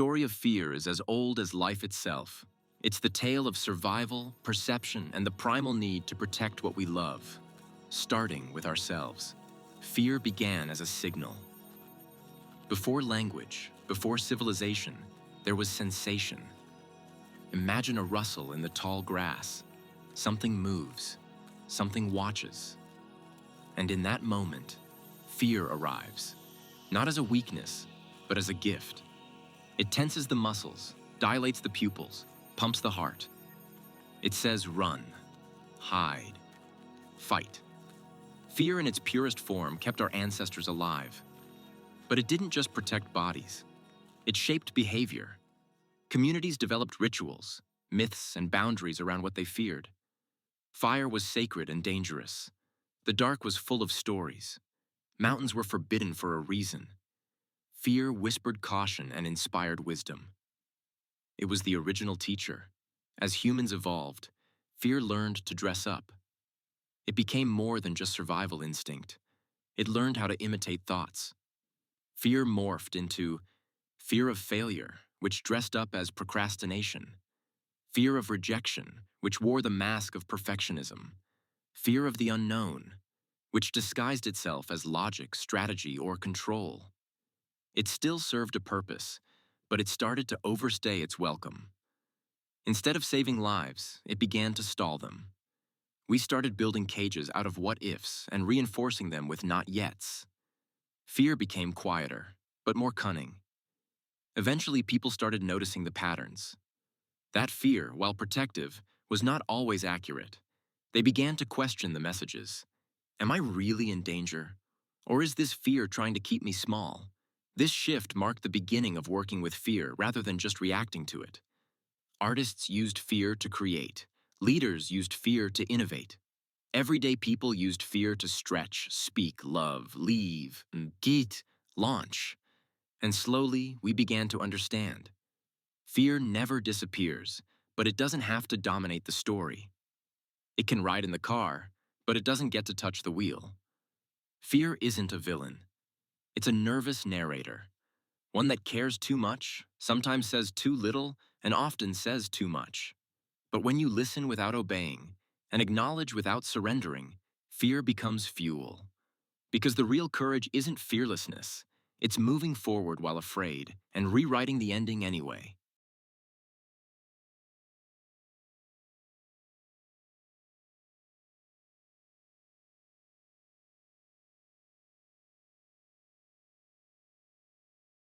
story of fear is as old as life itself. It's the tale of survival, perception, and the primal need to protect what we love, starting with ourselves. Fear began as a signal. Before language, before civilization, there was sensation. Imagine a rustle in the tall grass. Something moves, something watches. And in that moment, fear arrives, not as a weakness, but as a gift. It tenses the muscles, dilates the pupils, pumps the heart. It says run, hide, fight. Fear in its purest form kept our ancestors alive. But it didn't just protect bodies. It shaped behavior. Communities developed rituals, myths, and boundaries around what they feared. Fire was sacred and dangerous. The dark was full of stories. Mountains were forbidden for a reason. Fear whispered caution and inspired wisdom. It was the original teacher. As humans evolved, fear learned to dress up. It became more than just survival instinct. It learned how to imitate thoughts. Fear morphed into fear of failure, which dressed up as procrastination. Fear of rejection, which wore the mask of perfectionism. Fear of the unknown, which disguised itself as logic, strategy, or control. It still served a purpose, but it started to overstay its welcome. Instead of saving lives, it began to stall them. We started building cages out of what-ifs and reinforcing them with not-yets. Fear became quieter, but more cunning. Eventually, people started noticing the patterns. That fear, while protective, was not always accurate. They began to question the messages. Am I really in danger? Or is this fear trying to keep me small? This shift marked the beginning of working with fear rather than just reacting to it. Artists used fear to create. Leaders used fear to innovate. Everyday people used fear to stretch, speak, love, leave, get, launch. And slowly, we began to understand. Fear never disappears, but it doesn't have to dominate the story. It can ride in the car, but it doesn't get to touch the wheel. Fear isn't a villain. It's a nervous narrator, one that cares too much, sometimes says too little, and often says too much. But when you listen without obeying and acknowledge without surrendering, fear becomes fuel. Because the real courage isn't fearlessness, it's moving forward while afraid and rewriting the ending anyway.